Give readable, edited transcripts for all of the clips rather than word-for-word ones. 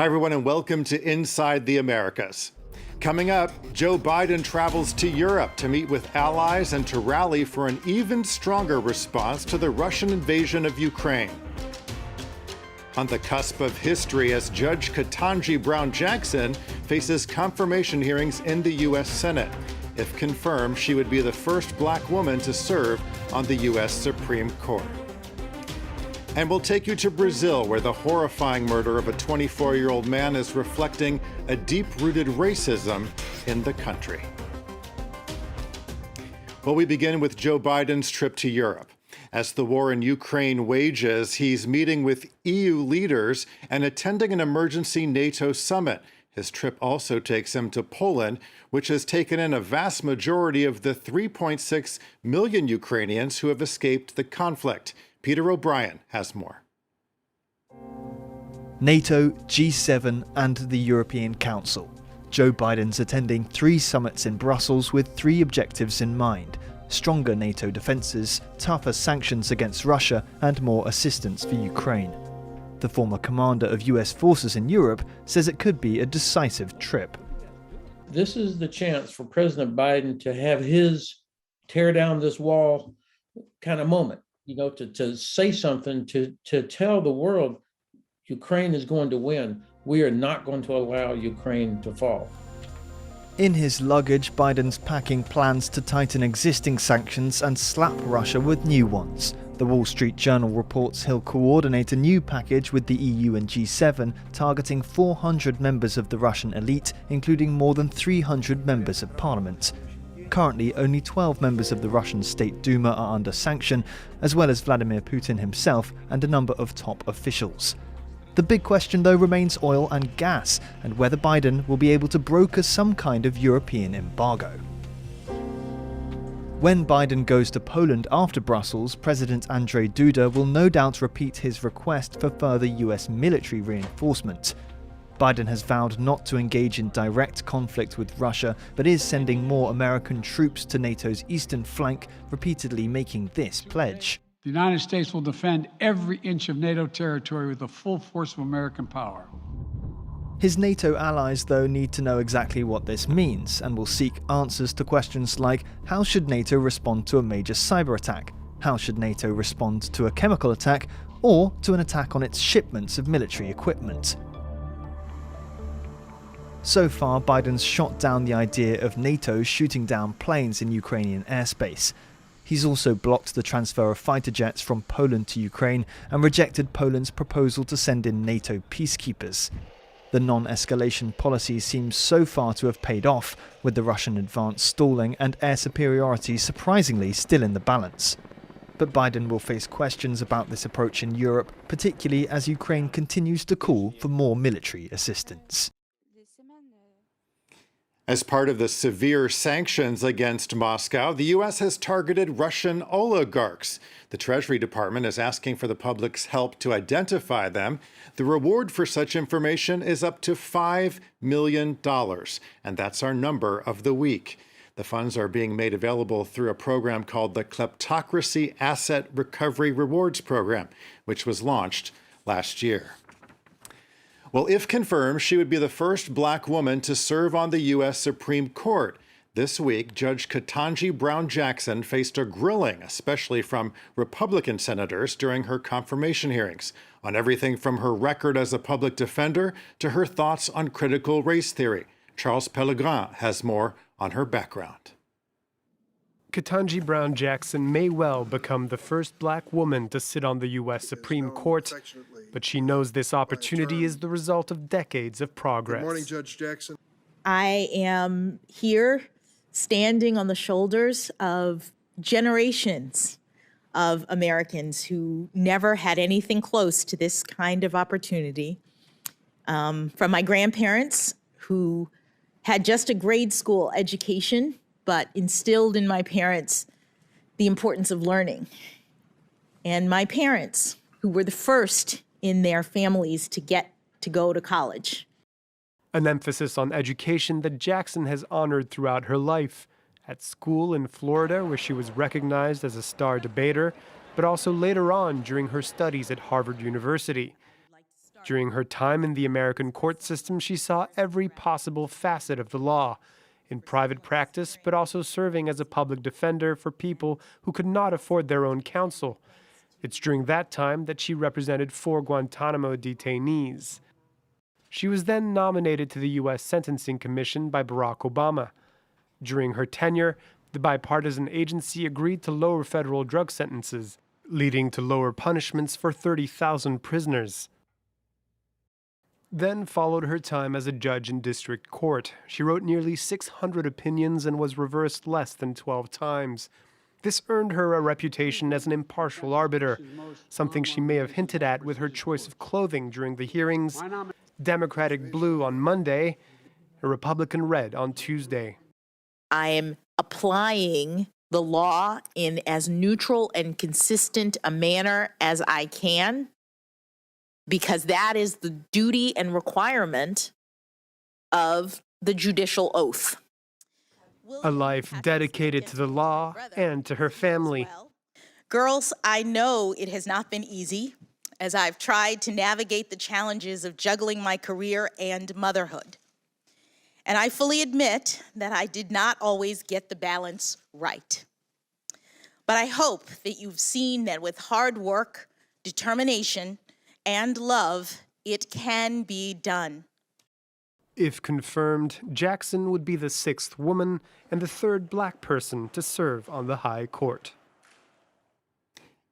Hi, everyone, and welcome to Inside the Americas. Coming up, Joe Biden travels to Europe to meet with allies and to rally for an even stronger response to the Russian invasion of Ukraine. On the cusp of history as Judge Ketanji Brown Jackson faces confirmation hearings in the U.S. Senate. If confirmed, she would be the first black woman to serve on the U.S. Supreme Court. And we'll take you to Brazil, where the horrifying murder of a 24-year-old man is reflecting a deep-rooted racism in the country. Well, we begin with Joe Biden's trip to Europe. As the war in Ukraine wages, he's meeting with EU leaders and attending an emergency NATO summit. His trip also takes him to Poland, which has taken in a vast majority of the 3.6 million Ukrainians who have escaped the conflict. Peter O'Brien has more. NATO, G7 and the European Council. Joe Biden's attending 3 summits in Brussels with 3 objectives in mind: stronger NATO defences, tougher sanctions against Russia and more assistance for Ukraine. The former commander of US forces in Europe says it could be a decisive trip. This is the chance for President Biden to have his tear down this wall kind of moment, to say something, to tell the world Ukraine is going to win. We are not going to allow Ukraine to fall. In his luggage, Biden's packing plans to tighten existing sanctions and slap Russia with new ones. The Wall Street Journal reports he'll coordinate a new package with the EU and G7, targeting 400 members of the Russian elite, including more than 300 members of parliament. Currently, only 12 members of the Russian State Duma are under sanction, as well as Vladimir Putin himself and a number of top officials. The big question, though, remains oil and gas, and whether Biden will be able to broker some kind of European embargo. When Biden goes to Poland after Brussels, President Andrzej Duda will no doubt repeat his request for further US military reinforcement. Biden has vowed not to engage in direct conflict with Russia, but is sending more American troops to NATO's eastern flank, repeatedly making this pledge. The United States will defend every inch of NATO territory with the full force of American power. His NATO allies, though, need to know exactly what this means, and will seek answers to questions like: how should NATO respond to a major cyber attack? How should NATO respond to a chemical attack, or to an attack on its shipments of military equipment? So far, Biden's shot down the idea of NATO shooting down planes in Ukrainian airspace. He's also blocked the transfer of fighter jets from Poland to Ukraine and rejected Poland's proposal to send in NATO peacekeepers. The non-escalation policy seems so far to have paid off, with the Russian advance stalling and air superiority surprisingly still in the balance. But Biden will face questions about this approach in Europe, particularly as Ukraine continues to call for more military assistance. As part of the severe sanctions against Moscow, the U.S. has targeted Russian oligarchs. The Treasury Department is asking for the public's help to identify them. The reward for such information is up to $5 million, and that's our number of the week. The funds are being made available through a program called the Kleptocracy Asset Recovery Rewards Program, which was launched last year. Well, if confirmed, she would be the first black woman to serve on the U.S. Supreme Court. This week, Judge Ketanji Brown Jackson faced a grilling, especially from Republican senators, during her confirmation hearings, on everything from her record as a public defender to her thoughts on critical race theory. Charles Pellegrin has more on her background. Ketanji Brown Jackson may well become the first black woman to sit on the U.S. Supreme Court, but she knows this opportunity is the result of decades of progress. Good morning, Judge Jackson. I am here standing on the shoulders of generations of Americans who never had anything close to this kind of opportunity. From my grandparents, who had just a grade school education, but instilled in my parents the importance of learning. And my parents, who were the first in their families to get to go to college. An emphasis on education that Jackson has honored throughout her life. At school in Florida, where she was recognized as a star debater, but also later on during her studies at Harvard University. During her time in the American court system, she saw every possible facet of the law, in private practice, but also serving as a public defender for people who could not afford their own counsel. It's during that time that she represented 4 Guantanamo detainees. She was then nominated to the U.S. Sentencing Commission by Barack Obama. During her tenure, the bipartisan agency agreed to lower federal drug sentences, leading to lower punishments for 30,000 prisoners. Then followed her time as a judge in district court. She wrote nearly 600 opinions and was reversed less than 12 times. This earned her a reputation as an impartial arbiter, something she may have hinted at with her choice of clothing during the hearings: Democratic blue on Monday, a Republican red on Tuesday. I am applying the law in as neutral and consistent a manner as I can, because that is the duty and requirement of the judicial oath. A life dedicated to the law and to her family. Girls, I know it has not been easy as I've tried to navigate the challenges of juggling my career and motherhood. And I fully admit that I did not always get the balance right. But I hope that you've seen that with hard work, determination, and love, it can be done. If confirmed, Jackson would be the 6th woman and the 3rd black person to serve on the High Court.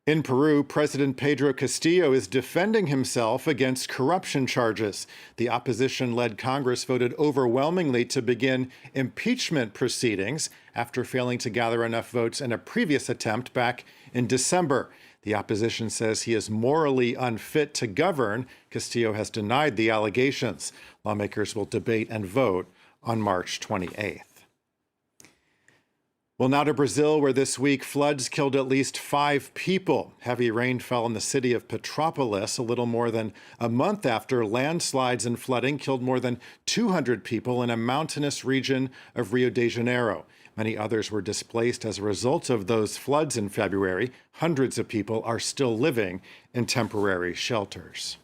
In Peru, President Pedro Castillo is defending himself against corruption charges. The opposition-led Congress voted overwhelmingly to begin impeachment proceedings after failing to gather enough votes in a previous attempt back in December. The opposition says he is morally unfit to govern. Castillo has denied the allegations. Lawmakers will debate and vote on March 28th. Well, now to Brazil, where this week floods killed at least 5 people. Heavy rain fell in the city of Petrópolis a little more than a month after landslides and flooding killed more than 200 people in a mountainous region of Rio de Janeiro. Many others were displaced as a result of those floods in February. Hundreds of people are still living in temporary shelters.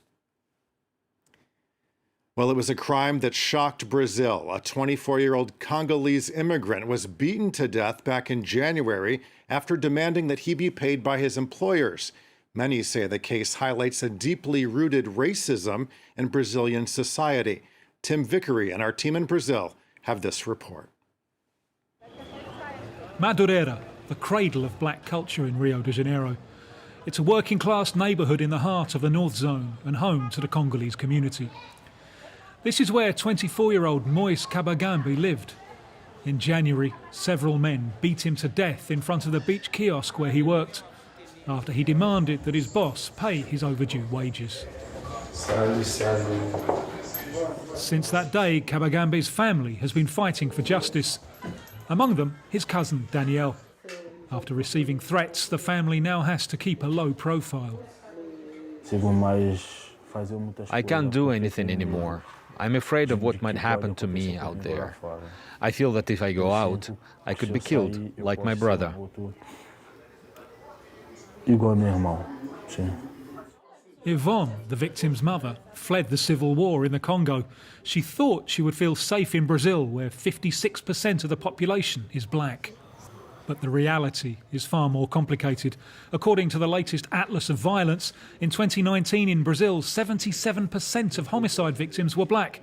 Well, it was a crime that shocked Brazil. A 24-year-old Congolese immigrant was beaten to death back in January after demanding that he be paid by his employers. Many say the case highlights a deeply rooted racism in Brazilian society. Tim Vickery and our team in Brazil have this report. Madureira, the cradle of black culture in Rio de Janeiro. It's a working-class neighbourhood in the heart of the North Zone and home to the Congolese community. This is where 24-year-old Moise Kabagambe lived. In January, several men beat him to death in front of the beach kiosk where he worked, after he demanded that his boss pay his overdue wages. Since that day, Kabagambe's family has been fighting for justice. Among them, his cousin Danielle. After receiving threats, the family now has to keep a low profile. I can't do anything anymore. I'm afraid of what might happen to me out there. I feel that if I go out, I could be killed, like my brother. Yvonne, the victim's mother, fled the civil war in the Congo. She thought she would feel safe in Brazil, where 56% of the population is black. But the reality is far more complicated. According to the latest Atlas of Violence, in 2019 in Brazil, 77% of homicide victims were black.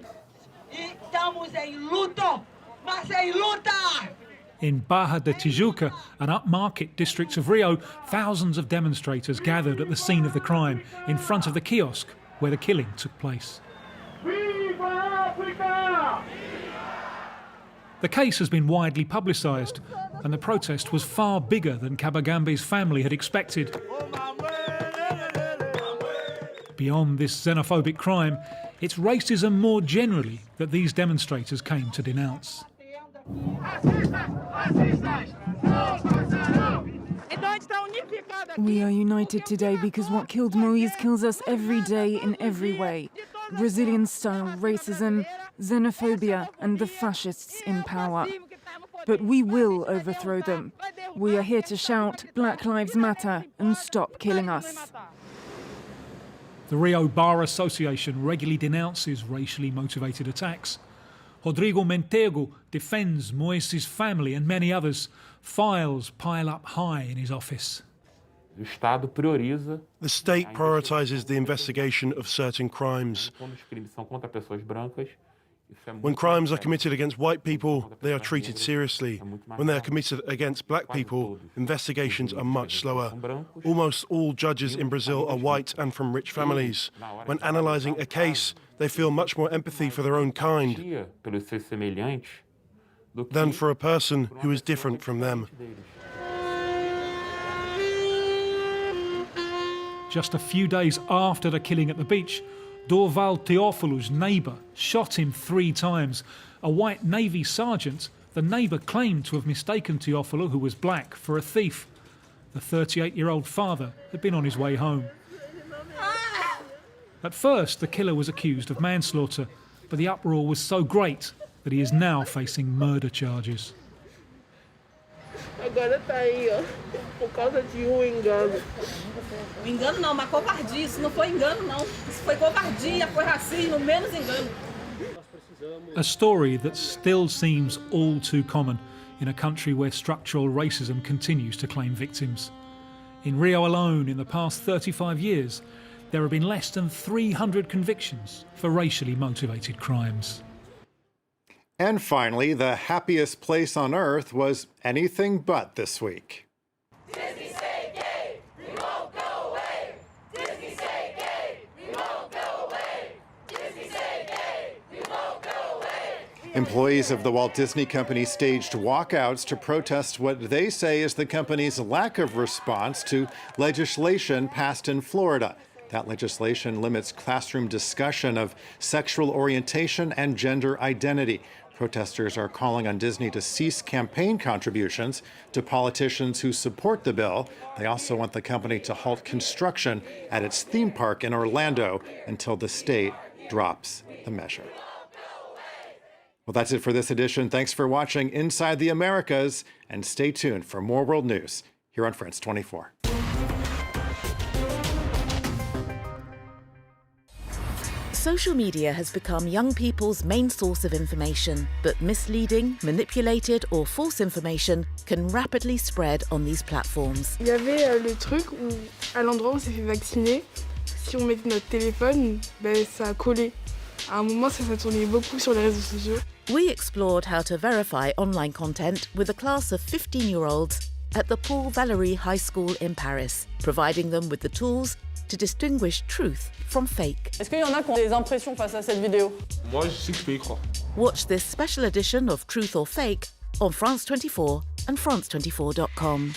In Barra de Tijuca, an upmarket district of Rio, thousands of demonstrators gathered at the scene of the crime in front of the kiosk where the killing took place. The case has been widely publicised, and the protest was far bigger than Kabagambe's family had expected. Beyond this xenophobic crime, it's racism more generally that these demonstrators came to denounce. We are united today because what killed Moise kills us every day in every way. Brazilian-style racism, xenophobia, and the fascists in power. But we will overthrow them. We are here to shout, Black Lives Matter, and stop killing us. The Rio Bar Association regularly denounces racially motivated attacks. Rodrigo Mentego defends Moises' family and many others. Files pile up high in his office. The state prioritizes the investigation of certain crimes. When crimes are committed against white people, they are treated seriously. When they are committed against black people, investigations are much slower. Almost all judges in Brazil are white and from rich families. When analyzing a case, they feel much more empathy for their own kind than for a person who is different from them. Just a few days after the killing at the beach, Dorval Teófilo's neighbour shot him 3 times. A white Navy sergeant, the neighbour claimed to have mistaken Teófilo, who was black, for a thief. The 38-year-old father had been on his way home. At first, the killer was accused of manslaughter, but the uproar was so great that he is now facing murder charges. Agora tá aí, ó, por causa de engano. Engano não, mas covardia. Isso não foi engano, não. Isso foi covardia, foi racismo, menos engano. A story that still seems all too common in a country where structural racism continues to claim victims. In Rio alone, in the past 35 years, there have been less than 300 convictions for racially motivated crimes. And finally, the happiest place on earth was anything but this week. Disney say gay, we won't go away. Disney say gay, we won't go away. Disney say gay, we won't go away. Employees of the Walt Disney Company staged walkouts to protest what they say is the company's lack of response to legislation passed in Florida. That legislation limits classroom discussion of sexual orientation and gender identity. Protesters are calling on Disney to cease campaign contributions to politicians who support the bill. They also want the company to halt construction at its theme park in Orlando until the state drops the measure. Well, that's it for this edition. Thanks for watching Inside the Americas, and stay tuned for more world news here on France 24. Social media has become young people's main source of information, but misleading, manipulated or false information can rapidly spread on these platforms. Il y avait le truc où, à l'endroit où on s'est fait vacciner, si on mettait notre téléphone, ça collait. À un moment, ça tournait beaucoup sur les réseaux sociaux. We explored how to verify online content with a class of 15-year-olds at the Paul Valéry High School in Paris, providing them with the tools to distinguish truth from fake. Est-ce qu'il y en a qui ont des impressions face à cette vidéo? Moi, je sais que je peux y croire. Watch this special edition of Truth or Fake on France 24 and France24.com.